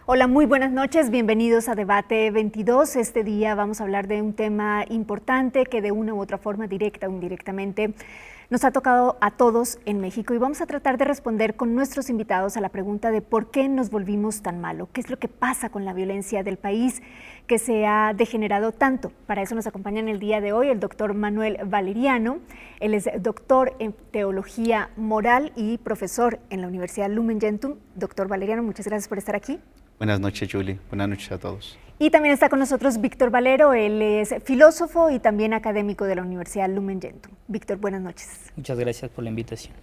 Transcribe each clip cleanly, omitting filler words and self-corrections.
Hola, muy buenas noches, bienvenidos a Debate 22. Este día vamos a hablar de un tema importante que de una u otra forma, directa o indirectamente, nos ha tocado a todos en México y vamos a tratar de responder con nuestros invitados a la pregunta de por qué nos volvimos tan malos, qué es lo que pasa con la violencia del país que se ha degenerado tanto. Para eso nos acompaña en el día de hoy el doctor Manuel Valeriano. Él es doctor en Teología Moral y profesor en la Universidad Lumen Gentium. Doctor Valeriano, muchas gracias por estar aquí. Buenas noches, Julie. Buenas noches a todos. Y también está con nosotros Víctor Valero, él es filósofo y también académico de la Universidad Lumen Gentium. Víctor, buenas noches. Muchas gracias por la invitación.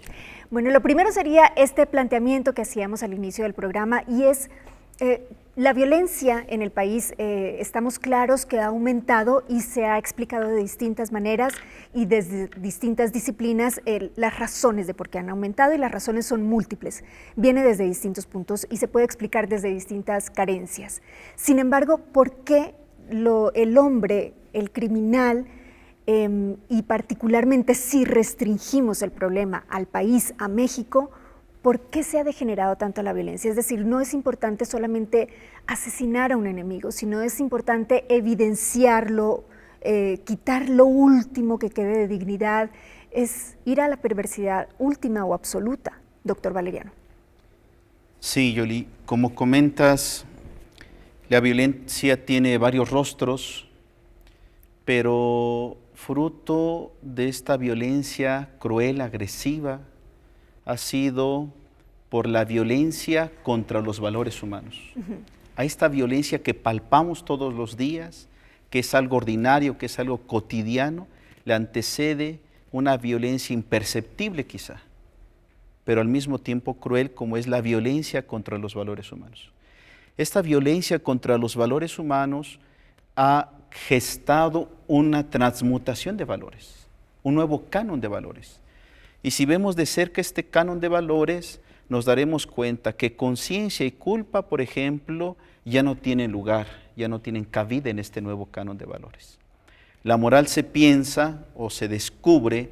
Bueno, lo primero sería este planteamiento que hacíamos al inicio del programa y es la violencia en el país, estamos claros que ha aumentado y se ha explicado de distintas maneras y desde distintas disciplinas las razones de por qué han aumentado y las razones son múltiples. Viene desde distintos puntos y se puede explicar desde distintas carencias. Sin embargo, ¿por qué el hombre, el criminal, y particularmente si restringimos el problema al país, a México, ¿por qué se ha degenerado tanto la violencia? Es decir, no es importante solamente asesinar a un enemigo, sino es importante evidenciarlo, quitar lo último que quede de dignidad, es ir a la perversidad última o absoluta, doctor Valeriano. Sí, Yoli, como comentas, la violencia tiene varios rostros, pero fruto de esta violencia cruel, agresiva, ha sido por la violencia contra los valores humanos. A esta violencia que palpamos todos los días, que es algo ordinario, que es algo cotidiano, le antecede una violencia imperceptible quizá, pero al mismo tiempo cruel como es la violencia contra los valores humanos. Esta violencia contra los valores humanos ha gestado una transmutación de valores, un nuevo canon de valores. Y si vemos de cerca este canon de valores, nos daremos cuenta que conciencia y culpa, por ejemplo, ya no tienen lugar, ya no tienen cabida en este nuevo canon de valores. La moral se piensa o se descubre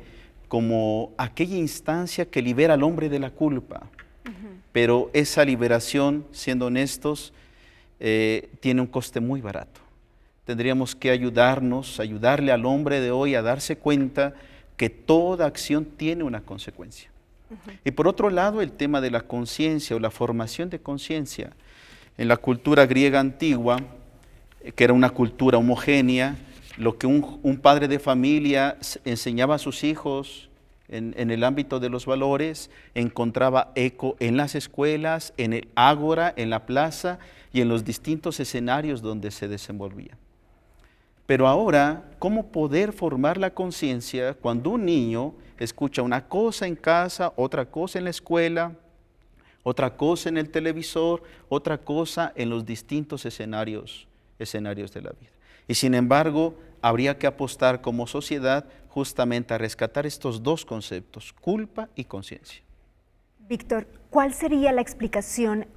como aquella instancia que libera al hombre de la culpa, pero esa liberación, siendo honestos, tiene un coste muy barato. Tendríamos que ayudarle al hombre de hoy a darse cuenta que toda acción tiene una consecuencia. Y por otro lado, el tema de la conciencia o la formación de conciencia. En la cultura griega antigua, que era una cultura homogénea, lo que un padre de familia enseñaba a sus hijos en el ámbito de los valores, encontraba eco en las escuelas, en el ágora, en la plaza y en los distintos escenarios donde se desenvolvía. Pero ahora, ¿cómo poder formar la conciencia cuando un niño escucha una cosa en casa, otra cosa en la escuela, otra cosa en el televisor, otra cosa en los distintos escenarios de la vida? Y sin embargo, habría que apostar como sociedad justamente a rescatar estos dos conceptos, culpa y conciencia. Víctor, ¿cuál sería la explicación?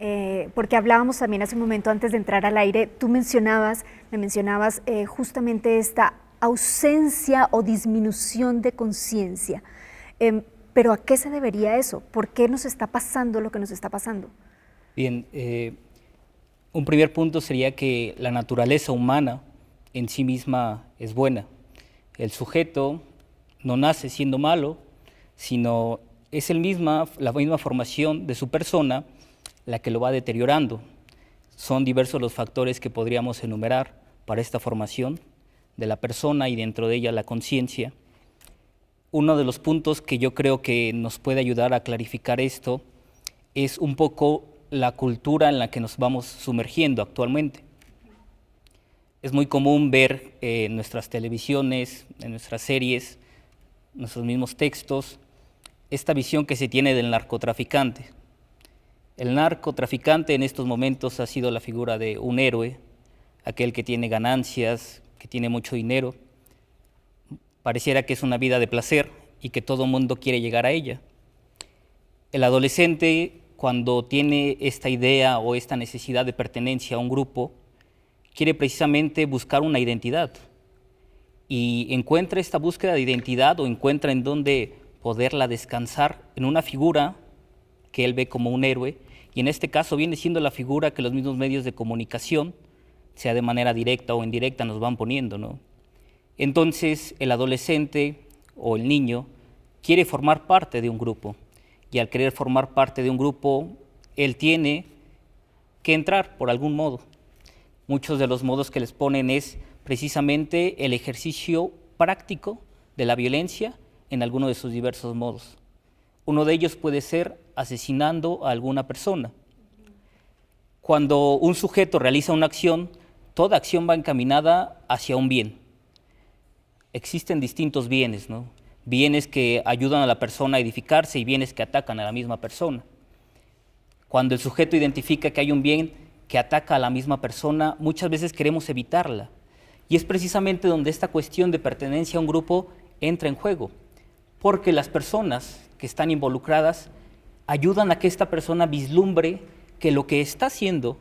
Porque hablábamos también hace un momento antes de entrar al aire, me mencionabas justamente esta ausencia o disminución de conciencia. Pero ¿a qué se debería eso? ¿Por qué nos está pasando lo que nos está pasando? Bien, un primer punto sería que la naturaleza humana en sí misma es buena. El sujeto no nace siendo malo, sino es la misma formación de su persona la que lo va deteriorando. Son diversos los factores que podríamos enumerar para esta formación de la persona y dentro de ella la conciencia. Uno de los puntos que yo creo que nos puede ayudar a clarificar esto es un poco la cultura en la que nos vamos sumergiendo actualmente. Es muy común ver en nuestras televisiones, en nuestras series, nuestros mismos textos, esta visión que se tiene del narcotraficante. El narcotraficante en estos momentos ha sido la figura de un héroe, aquel que tiene ganancias, que tiene mucho dinero. Pareciera que es una vida de placer y que todo mundo quiere llegar a ella. El adolescente, cuando tiene esta idea o esta necesidad de pertenencia a un grupo, quiere precisamente buscar una identidad y encuentra esta búsqueda de identidad o encuentra en dónde poderla descansar en una figura que él ve como un héroe y en este caso viene siendo la figura que los mismos medios de comunicación, sea de manera directa o indirecta, nos van poniendo, ¿no? Entonces el adolescente o el niño quiere formar parte de un grupo, y al querer formar parte de un grupo, él tiene que entrar por algún modo. Muchos de los modos que les ponen es precisamente el ejercicio práctico de la violencia en alguno de sus diversos modos. Uno de ellos puede ser asesinando a alguna persona. Cuando un sujeto realiza una acción, toda acción va encaminada hacia un bien. Existen distintos bienes, ¿no? Bienes que ayudan a la persona a edificarse y bienes que atacan a la misma persona. Cuando el sujeto identifica que hay un bien que ataca a la misma persona, muchas veces queremos evitarla. Y es precisamente donde esta cuestión de pertenencia a un grupo entra en juego, porque las personas que están involucradas ayudan a que esta persona vislumbre que lo que está haciendo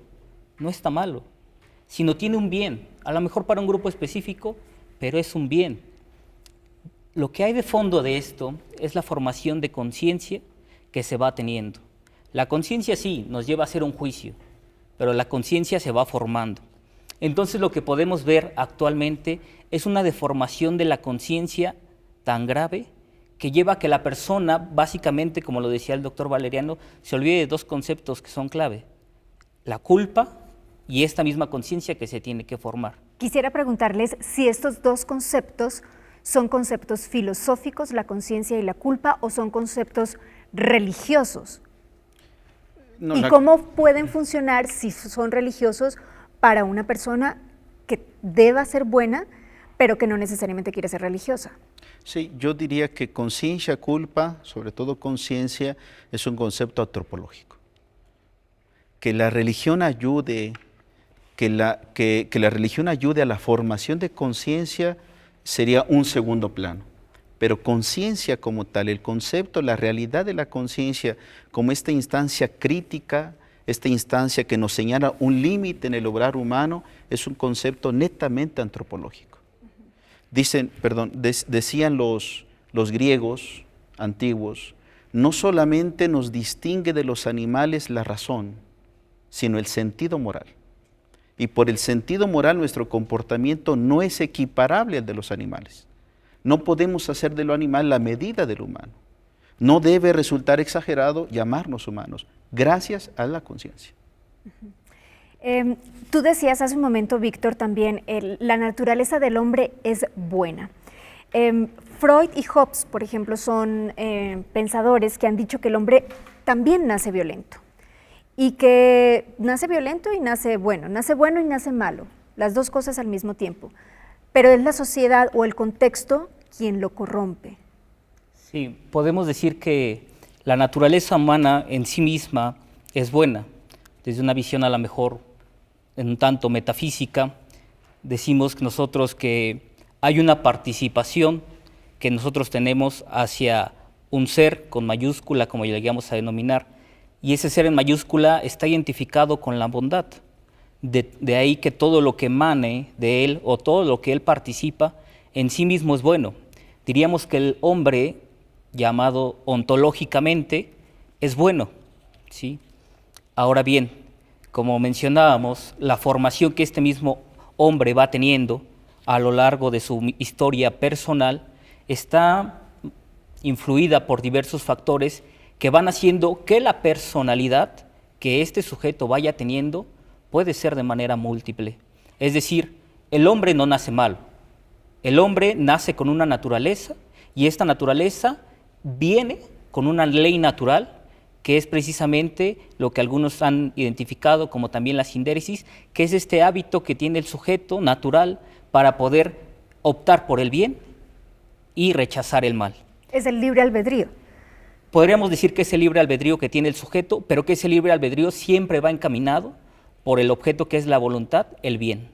no está malo, sino tiene un bien, a lo mejor para un grupo específico, pero es un bien. Lo que hay de fondo de esto es la formación de conciencia que se va teniendo. La conciencia sí nos lleva a hacer un juicio, pero la conciencia se va formando. Entonces lo que podemos ver actualmente es una deformación de la conciencia tan grave que lleva a que la persona, básicamente, como lo decía el doctor Valeriano, se olvide de dos conceptos que son clave: la culpa y esta misma conciencia que se tiene que formar. Quisiera preguntarles si estos dos conceptos son conceptos filosóficos, la conciencia y la culpa, o son conceptos religiosos. No, ¿Y cómo pueden funcionar si son religiosos para una persona que deba ser buena, pero que no necesariamente quiere ser religiosa? Sí, yo diría que conciencia, culpa, sobre todo conciencia, es un concepto antropológico. Que la religión ayude, que la religión ayude a la formación de conciencia sería un segundo plano. Pero conciencia como tal, el concepto, la realidad de la conciencia como esta instancia crítica, esta instancia que nos señala un límite en el obrar humano, es un concepto netamente antropológico. Decían los griegos antiguos, no solamente nos distingue de los animales la razón, sino el sentido moral. Y por el sentido moral nuestro comportamiento no es equiparable al de los animales. No podemos hacer de lo animal la medida del humano. No debe resultar exagerado llamarnos humanos, gracias a la conciencia. Tú decías hace un momento, Víctor, también, la naturaleza del hombre es buena. Freud y Hobbes, por ejemplo, son pensadores que han dicho que el hombre también nace violento. Y que nace violento y nace bueno y nace malo, las dos cosas al mismo tiempo. Pero es la sociedad o el contexto quien lo corrompe. Sí, podemos decir que la naturaleza humana en sí misma es buena. Desde una visión a lo mejor en un tanto metafísica, decimos nosotros que hay una participación que nosotros tenemos hacia un ser con mayúscula, como le llegamos a denominar, y ese ser en mayúscula está identificado con la bondad. De ahí que todo lo que emane de él o todo lo que él participa en sí mismo es bueno. Diríamos que el hombre, llamado ontológicamente, es bueno, ¿sí? Ahora bien, como mencionábamos, la formación que este mismo hombre va teniendo a lo largo de su historia personal está influida por diversos factores que van haciendo que la personalidad que este sujeto vaya teniendo puede ser de manera múltiple. Es decir, el hombre no nace malo. El hombre nace con una naturaleza y esta naturaleza viene con una ley natural que es precisamente lo que algunos han identificado como también la sindéresis, que es este hábito que tiene el sujeto natural para poder optar por el bien y rechazar el mal. Es el libre albedrío. Podríamos decir que es el libre albedrío que tiene el sujeto, pero que ese libre albedrío siempre va encaminado por el objeto que es la voluntad, el bien.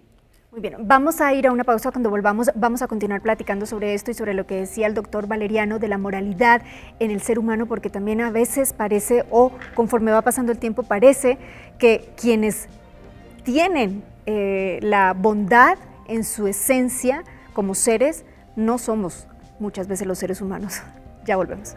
Muy bien, vamos a ir a una pausa. Cuando volvamos vamos a continuar platicando sobre esto y sobre lo que decía el doctor Valeriano de la moralidad en el ser humano, porque también a veces parece, o conforme va pasando el tiempo, parece que quienes tienen la bondad en su esencia como seres, no somos muchas veces los seres humanos. Ya volvemos.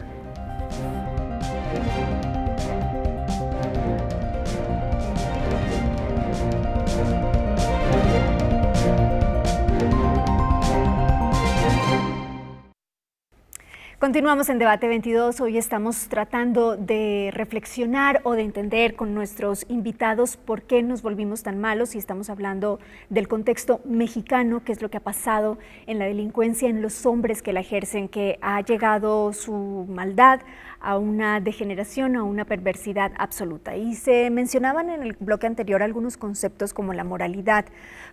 Continuamos en Debate 22. Hoy estamos tratando de reflexionar o de entender con nuestros invitados por qué nos volvimos tan malos, y estamos hablando del contexto mexicano, qué es lo que ha pasado en la delincuencia, en los hombres que la ejercen, que ha llegado su maldad a una degeneración, a una perversidad absoluta. Y se mencionaban en el bloque anterior algunos conceptos como la moralidad.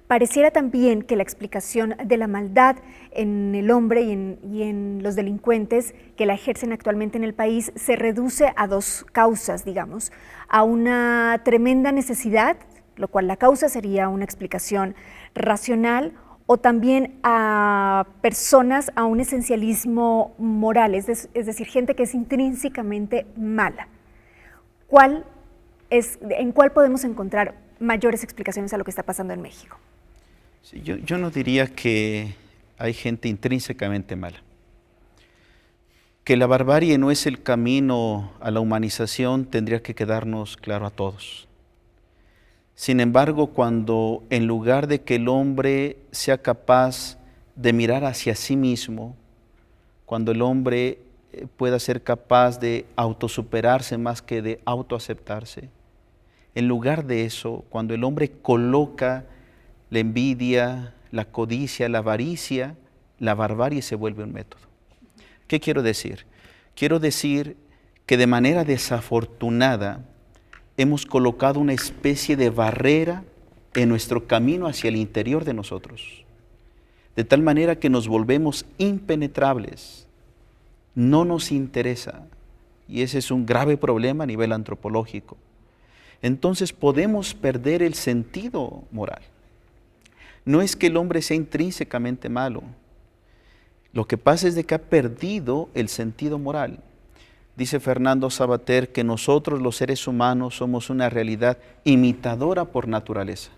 Pareciera también que la explicación de la maldad en el hombre y en los delincuentes que la ejercen actualmente en el país se reduce a dos causas, digamos, a una tremenda necesidad, lo cual la causa sería una explicación racional, o también a personas, a un esencialismo moral, es decir, gente que es intrínsecamente mala. ¿En cuál podemos encontrar mayores explicaciones a lo que está pasando en México? Sí, yo no diría que hay gente intrínsecamente mala. Que la barbarie no es el camino a la humanización tendría que quedarnos claro a todos. Sin embargo, cuando en lugar de que el hombre sea capaz de mirar hacia sí mismo, cuando el hombre pueda ser capaz de autosuperarse más que de autoaceptarse, en lugar de eso, cuando el hombre coloca la envidia, la codicia, la avaricia, la barbarie se vuelve un método. ¿Qué quiero decir? Quiero decir que de manera desafortunada hemos colocado una especie de barrera en nuestro camino hacia el interior de nosotros, de tal manera que nos volvemos impenetrables, no nos interesa, y ese es un grave problema a nivel antropológico. Entonces podemos perder el sentido moral. No es que el hombre sea intrínsecamente malo, lo que pasa es de que ha perdido el sentido moral. Dice Fernando Savater que nosotros los seres humanos somos una realidad imitadora por naturaleza.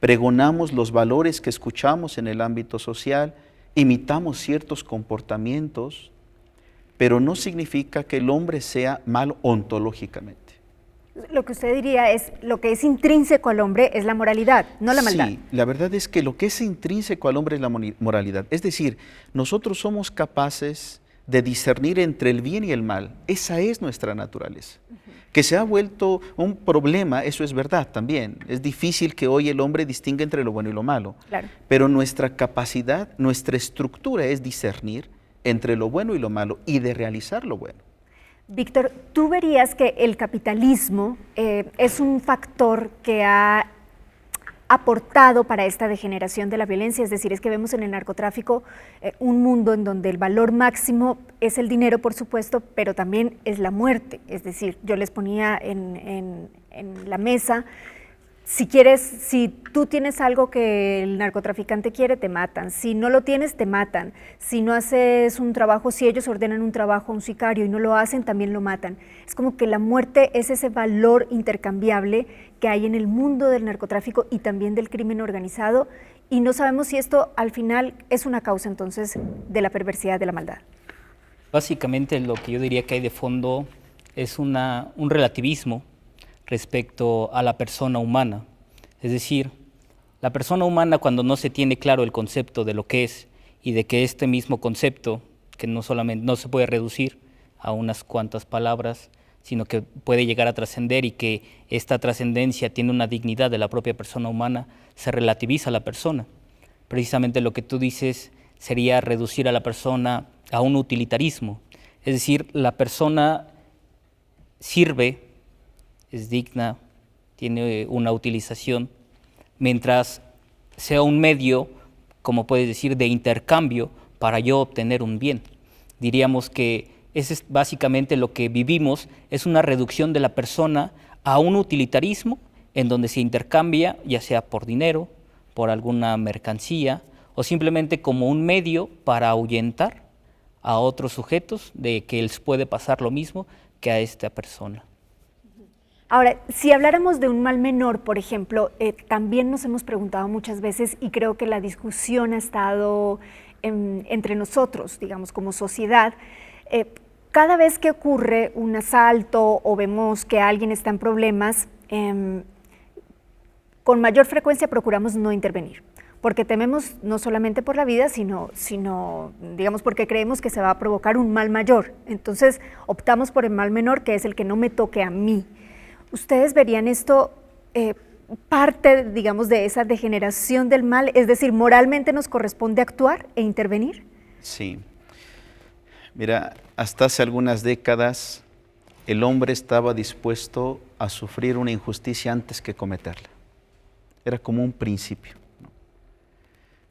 Pregonamos los valores que escuchamos en el ámbito social, imitamos ciertos comportamientos, pero no significa que el hombre sea malo ontológicamente. Lo que usted diría es, lo que es intrínseco al hombre es la moralidad, no la maldad. Sí, la verdad es que lo que es intrínseco al hombre es la moralidad. Es decir, nosotros somos capaces de discernir entre el bien y el mal. Esa es nuestra naturaleza. Que se ha vuelto un problema, eso es verdad también. Es difícil que hoy el hombre distinga entre lo bueno y lo malo. Claro. Pero nuestra capacidad, nuestra estructura es discernir entre lo bueno y lo malo y de realizar lo bueno. Víctor, ¿tú verías que el capitalismo es un factor que ha aportado para esta degeneración de la violencia? Es decir, es que vemos en el narcotráfico un mundo en donde el valor máximo es el dinero, por supuesto, pero también es la muerte. Es decir, yo les ponía en la mesa, si tú tienes algo que el narcotraficante quiere, te matan. Si no lo tienes, te matan. Si no haces un trabajo, si ellos ordenan un trabajo a un sicario y no lo hacen, también lo matan. Es como que la muerte es ese valor intercambiable que hay en el mundo del narcotráfico y también del crimen organizado, y no sabemos si esto al final es una causa entonces de la perversidad de la maldad. Básicamente lo que yo diría que hay de fondo es un relativismo respecto a la persona humana. Es decir, la persona humana, cuando no se tiene claro el concepto de lo que es y de que este mismo concepto, que no se puede reducir a unas cuantas palabras, sino que puede llegar a trascender, y que esta trascendencia tiene una dignidad de la propia persona humana, se relativiza a la persona. Precisamente lo que tú dices sería reducir a la persona a un utilitarismo. Es decir, la persona sirve, es digna, tiene una utilización, mientras sea un medio, como puedes decir, de intercambio para yo obtener un bien. Diríamos que ese es básicamente lo que vivimos, es una reducción de la persona a un utilitarismo en donde se intercambia, ya sea por dinero, por alguna mercancía, o simplemente como un medio para ahuyentar a otros sujetos de que les puede pasar lo mismo que a esta persona. Ahora, si habláramos de un mal menor, por ejemplo, también nos hemos preguntado muchas veces, y creo que la discusión ha estado entre nosotros, digamos, como sociedad, cada vez que ocurre un asalto o vemos que alguien está en problemas, con mayor frecuencia procuramos no intervenir. porque tememos no solamente por la vida, sino digamos, porque creemos que se va a provocar un mal mayor. Entonces, optamos por el mal menor, que es el que no me toque a mí. ¿Ustedes verían esto parte, digamos, de esa degeneración del mal? Es decir, ¿moralmente nos corresponde actuar e intervenir? Sí. Mira, hasta hace algunas décadas el hombre estaba dispuesto a sufrir una injusticia antes que cometerla. Era como un principio, ¿no?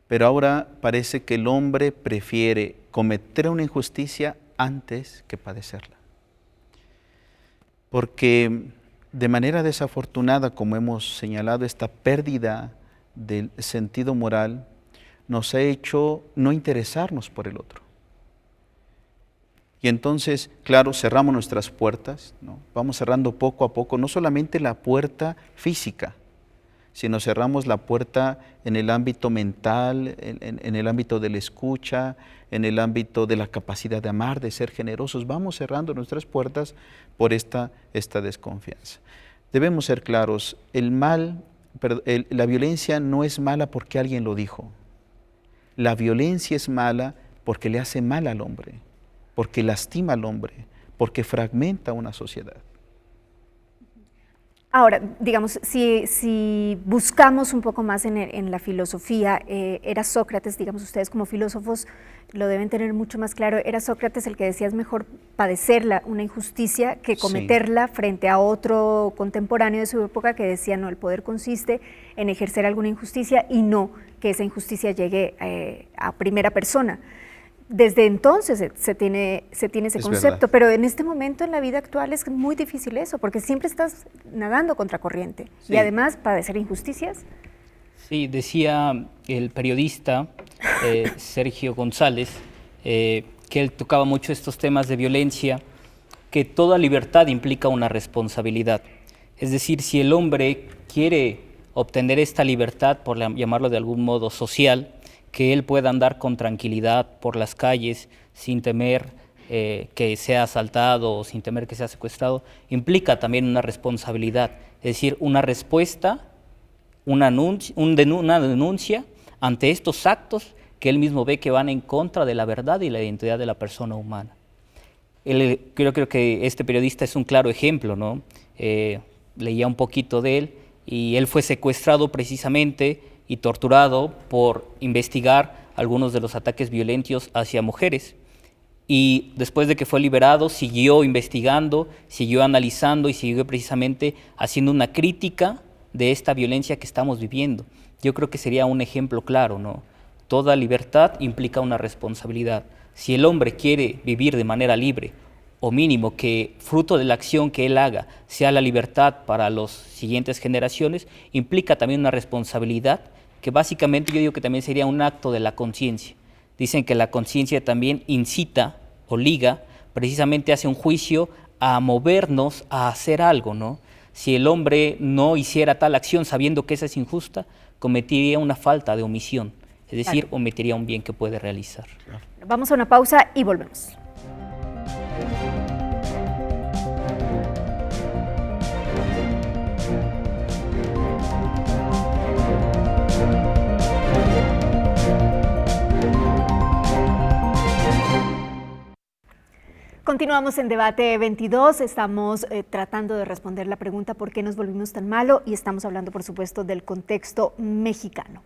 Pero ahora parece que el hombre prefiere cometer una injusticia antes que padecerla. Porque de manera desafortunada, como hemos señalado, esta pérdida del sentido moral nos ha hecho no interesarnos por el otro. Y entonces, claro, cerramos nuestras puertas, ¿no? Vamos cerrando poco a poco, no solamente la puerta física, sino cerramos la puerta en el ámbito mental, en el ámbito de la escucha, en el ámbito de la capacidad de amar, de ser generosos. Vamos cerrando nuestras puertas por esta desconfianza. Debemos ser claros, la violencia no es mala porque alguien lo dijo. La violencia es mala porque le hace mal al hombre, porque lastima al hombre, porque fragmenta una sociedad. Ahora, digamos, si buscamos un poco más en la filosofía, era Sócrates, digamos, ustedes como filósofos lo deben tener mucho más claro, era Sócrates el que decía es mejor padecer una injusticia que cometerla frente a otro contemporáneo de su época que decía, no, el poder consiste en ejercer alguna injusticia y no que esa injusticia llegue a primera persona. Desde entonces se tiene ese concepto, verdad. pero en este momento en la vida actual es muy difícil eso, porque siempre estás nadando contra corriente. Sí. Y además padecer injusticias. Sí, decía el periodista Sergio González, que él tocaba mucho estos temas de violencia, que toda libertad implica una responsabilidad. Es decir, si el hombre quiere obtener esta libertad, por llamarlo de algún modo social, que él pueda andar con tranquilidad por las calles sin temer que sea asaltado o sin temer que sea secuestrado, implica también una responsabilidad, es decir, una respuesta, una denuncia ante estos actos que él mismo ve que van en contra de la verdad y la identidad de la persona humana. Creo que este periodista es un claro ejemplo, ¿no? Leía un poquito de él y él fue secuestrado precisamente y torturado por investigar algunos de los ataques violentos hacia mujeres. Y después de que fue liberado, siguió investigando, siguió analizando y siguió precisamente haciendo una crítica de esta violencia que estamos viviendo. Yo creo que sería un ejemplo claro, ¿no? Toda libertad implica una responsabilidad. Si el hombre quiere vivir de manera libre, o mínimo que fruto de la acción que él haga sea la libertad para las siguientes generaciones, implica también una responsabilidad que básicamente yo digo que también sería un acto de la conciencia. Dicen que la conciencia también incita o liga, precisamente hace un juicio a movernos a hacer algo, ¿no? Si el hombre no hiciera tal acción sabiendo que esa es injusta, cometería una falta de omisión, es decir, omitiría un bien que puede realizar. Vamos a una pausa y volvemos. Continuamos en Debate 22, estamos tratando de responder la pregunta ¿por qué nos volvimos tan malos? Y estamos hablando, por supuesto, del contexto mexicano.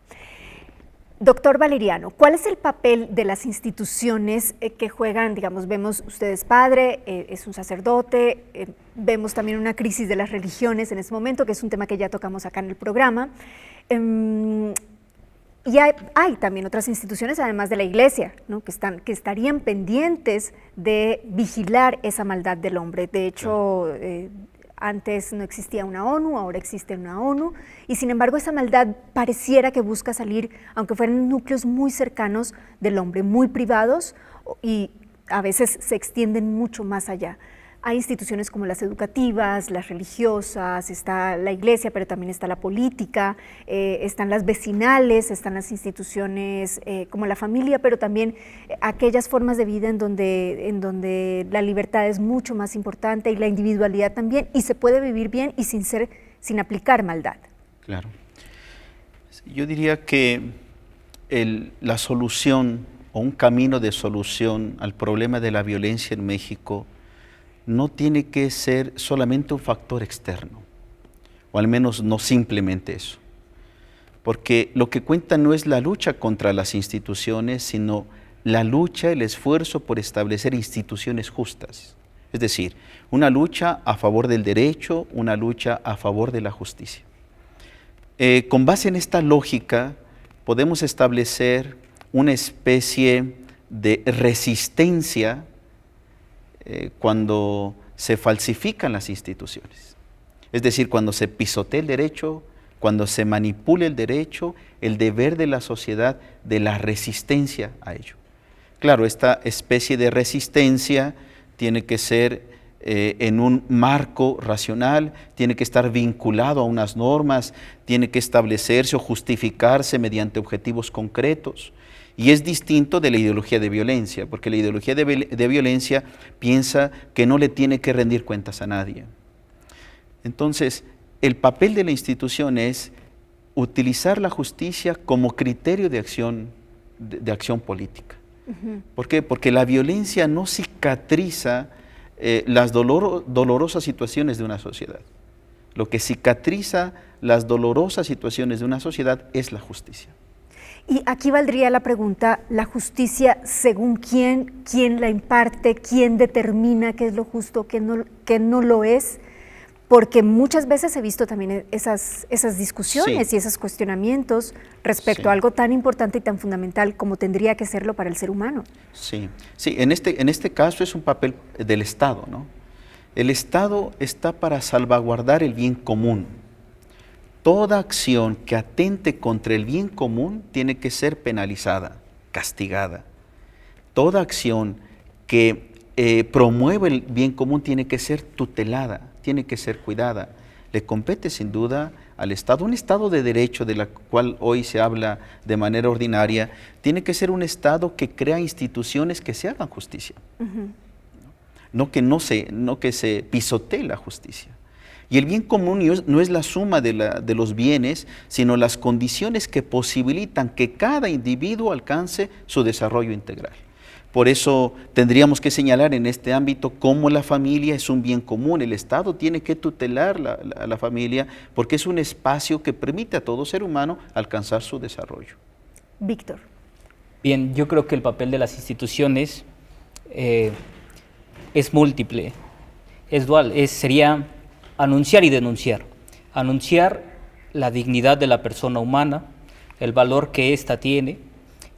Doctor Valeriano, ¿cuál es el papel de las instituciones que juegan, digamos, vemos usted es padre, es un sacerdote, vemos también una crisis de las religiones en este momento, que es un tema que ya tocamos acá en el programa, y hay también otras instituciones, además de la Iglesia, ¿no? que estarían pendientes de vigilar esa maldad del hombre. De hecho, antes no existía una ONU, ahora existe una ONU, y sin embargo esa maldad pareciera que busca salir, aunque fueran núcleos muy cercanos del hombre, muy privados, y a veces se extienden mucho más allá. Hay instituciones como las educativas, las religiosas, está la iglesia, pero también está la política, están las vecinales, están las instituciones como la familia, pero también aquellas formas de vida en donde la libertad es mucho más importante y la individualidad también, y se puede vivir bien y sin aplicar maldad. Claro. Yo diría que la solución o un camino de solución al problema de la violencia en México no tiene que ser solamente un factor externo, o al menos no simplemente eso. Porque lo que cuenta no es la lucha contra las instituciones, sino la lucha, el esfuerzo por establecer instituciones justas. Es decir, una lucha a favor del derecho, una lucha a favor de la justicia. Con base en esta lógica, podemos establecer una especie de resistencia cuando se falsifican las instituciones. Es decir, cuando se pisotea el derecho, cuando se manipula el derecho, el deber de la sociedad de la resistencia a ello. Claro, esta especie de resistencia tiene que ser en un marco racional, tiene que estar vinculado a unas normas, tiene que establecerse o justificarse mediante objetivos concretos. Y es distinto de la ideología de violencia, porque la ideología de violencia piensa que no le tiene que rendir cuentas a nadie. Entonces, el papel de la institución es utilizar la justicia como criterio de acción política. ¿Por qué? Porque la violencia no cicatriza las dolorosas situaciones de una sociedad. Lo que cicatriza las dolorosas situaciones de una sociedad es la justicia. Y aquí valdría la pregunta, ¿la justicia según quién la imparte, quién determina qué es lo justo, qué no lo es? Porque muchas veces he visto también esas discusiones y esos cuestionamientos respecto a algo tan importante y tan fundamental como tendría que serlo para el ser humano. Sí, en este caso es un papel del Estado, ¿no? El Estado está para salvaguardar el bien común. Toda acción que atente contra el bien común tiene que ser penalizada, castigada. Toda acción que promueve el bien común tiene que ser tutelada, tiene que ser cuidada. Le compete sin duda al Estado. Un Estado de derecho, de la cual hoy se habla de manera ordinaria, tiene que ser un Estado que crea instituciones que se hagan justicia. No que se pisotee la justicia. Y el bien común no es la suma de los bienes, sino las condiciones que posibilitan que cada individuo alcance su desarrollo integral. Por eso tendríamos que señalar en este ámbito cómo la familia es un bien común. El Estado tiene que tutelar a la familia porque es un espacio que permite a todo ser humano alcanzar su desarrollo. Víctor. Bien, yo creo que el papel de las instituciones es múltiple, es dual, sería anunciar y denunciar. Anunciar la dignidad de la persona humana, el valor que ésta tiene,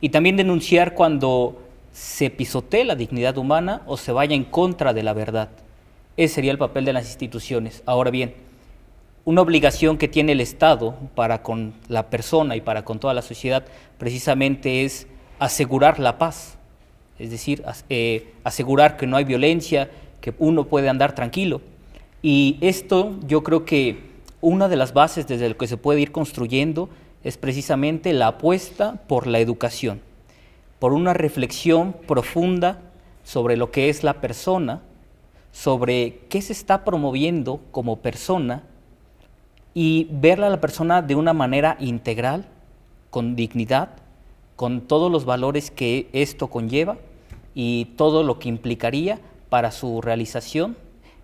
y también denunciar cuando se pisotee la dignidad humana o se vaya en contra de la verdad. Ese sería el papel de las instituciones. Ahora bien, una obligación que tiene el Estado para con la persona y para con toda la sociedad precisamente es asegurar la paz, es decir, asegurar que no hay violencia, que uno puede andar tranquilo. Y esto yo creo que una de las bases desde lo que se puede ir construyendo es precisamente la apuesta por la educación, por una reflexión profunda sobre lo que es la persona, sobre qué se está promoviendo como persona y verla a la persona de una manera integral, con dignidad, con todos los valores que esto conlleva y todo lo que implicaría para su realización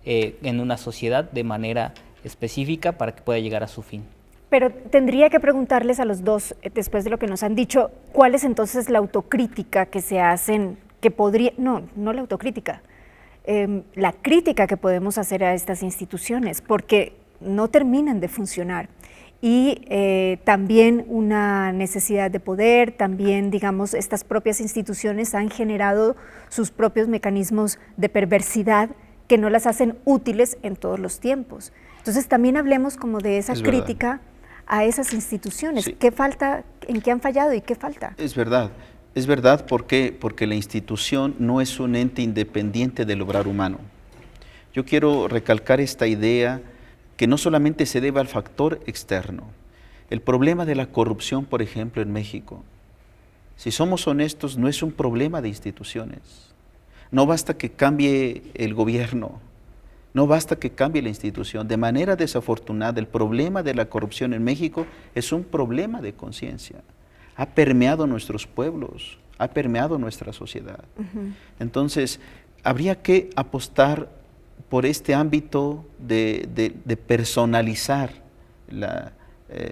en una sociedad de manera específica para que pueda llegar a su fin. Pero tendría que preguntarles a los dos, después de lo que nos han dicho, ¿cuál es entonces la autocrítica que se hacen, que podría, no la autocrítica, la crítica que podemos hacer a estas instituciones, porque no terminan de funcionar? Y también una necesidad de poder, también, digamos, estas propias instituciones han generado sus propios mecanismos de perversidad que no las hacen útiles en todos los tiempos. Entonces también hablemos como de esa crítica a esas instituciones. Sí. ¿Qué falta, en qué han fallado y qué falta? Es verdad porque la institución no es un ente independiente del obrar humano. Yo quiero recalcar esta idea que no solamente se debe al factor externo. El problema de la corrupción, por ejemplo, en México, si somos honestos, no es un problema de instituciones. No basta que cambie el gobierno, no basta que cambie la institución. De manera desafortunada, el problema de la corrupción en México es un problema de conciencia. ha permeado nuestros pueblos, ha permeado nuestra sociedad. Entonces, habría que apostar por este ámbito de personalizar la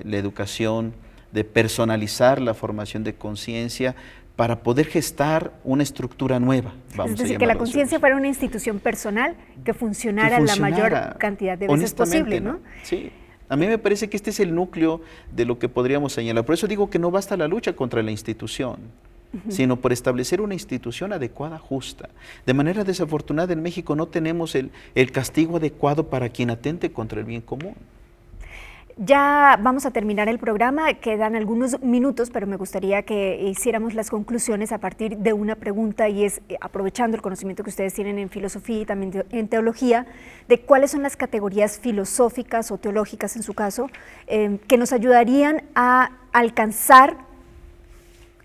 educación, de personalizar la formación de conciencia para poder gestar una estructura nueva. Es decir, que la conciencia fuera una institución personal que funcionara la mayor cantidad de veces posible, ¿no? Sí. A mí me parece que este es el núcleo de lo que podríamos señalar. Por eso digo que no basta la lucha contra la institución, sino por establecer una institución adecuada, justa. De manera desafortunada en México no tenemos el castigo adecuado para quien atente contra el bien común. Ya vamos a terminar el programa, quedan algunos minutos, pero me gustaría que hiciéramos las conclusiones a partir de una pregunta y es, aprovechando el conocimiento que ustedes tienen en filosofía y también en teología, de cuáles son las categorías filosóficas o teológicas, en su caso, que nos ayudarían a alcanzar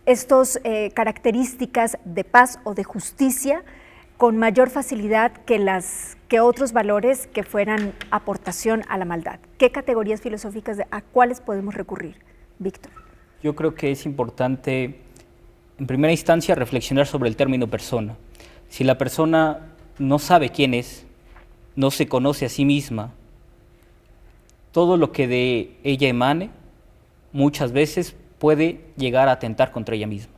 estas características de paz o de justicia con mayor facilidad que otros valores que fueran aportación a la maldad. ¿Qué categorías filosóficas, a cuáles podemos recurrir? Víctor. Yo creo que es importante, en primera instancia, reflexionar sobre el término persona. Si la persona no sabe quién es, no se conoce a sí misma, todo lo que de ella emane, muchas veces puede llegar a atentar contra ella misma.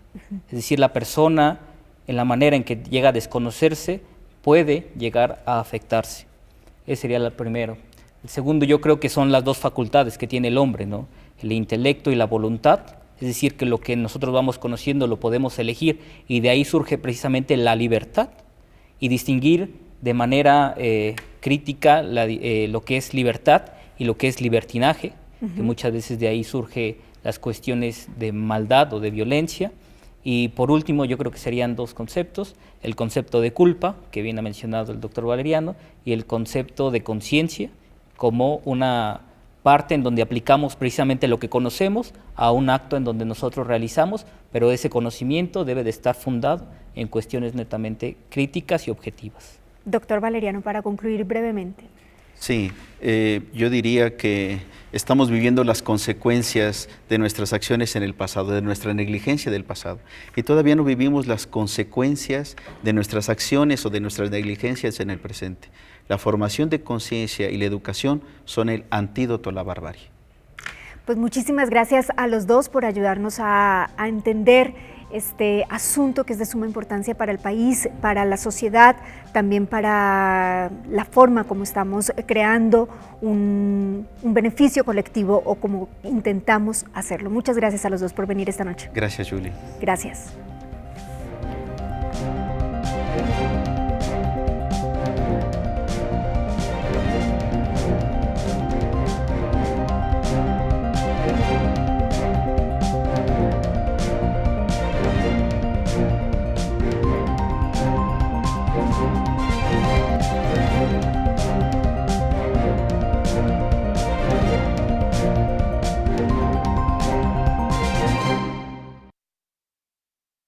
Es decir, la persona, en la manera en que llega a desconocerse, puede llegar a afectarse. Ese sería el primero. El segundo, yo creo que son las dos facultades que tiene el hombre, ¿no? El intelecto y la voluntad, es decir, que lo que nosotros vamos conociendo lo podemos elegir y de ahí surge precisamente la libertad y distinguir de manera crítica lo que es libertad y lo que es libertinaje, que muchas veces de ahí surge las cuestiones de maldad o de violencia. Y por último, yo creo que serían dos conceptos, el concepto de culpa, que bien ha mencionado el doctor Valeriano, y el concepto de conciencia, como una parte en donde aplicamos precisamente lo que conocemos a un acto en donde nosotros realizamos, pero ese conocimiento debe de estar fundado en cuestiones netamente críticas y objetivas. Doctor Valeriano, para concluir brevemente. Sí, yo diría que estamos viviendo las consecuencias de nuestras acciones en el pasado, de nuestra negligencia del pasado, y todavía no vivimos las consecuencias de nuestras acciones o de nuestras negligencias en el presente. La formación de conciencia y la educación son el antídoto a la barbarie. Pues muchísimas gracias a los dos por ayudarnos a entender este asunto que es de suma importancia para el país, para la sociedad, también para la forma como estamos creando un beneficio colectivo o como intentamos hacerlo. Muchas gracias a los dos por venir esta noche. Gracias, Julie. Gracias.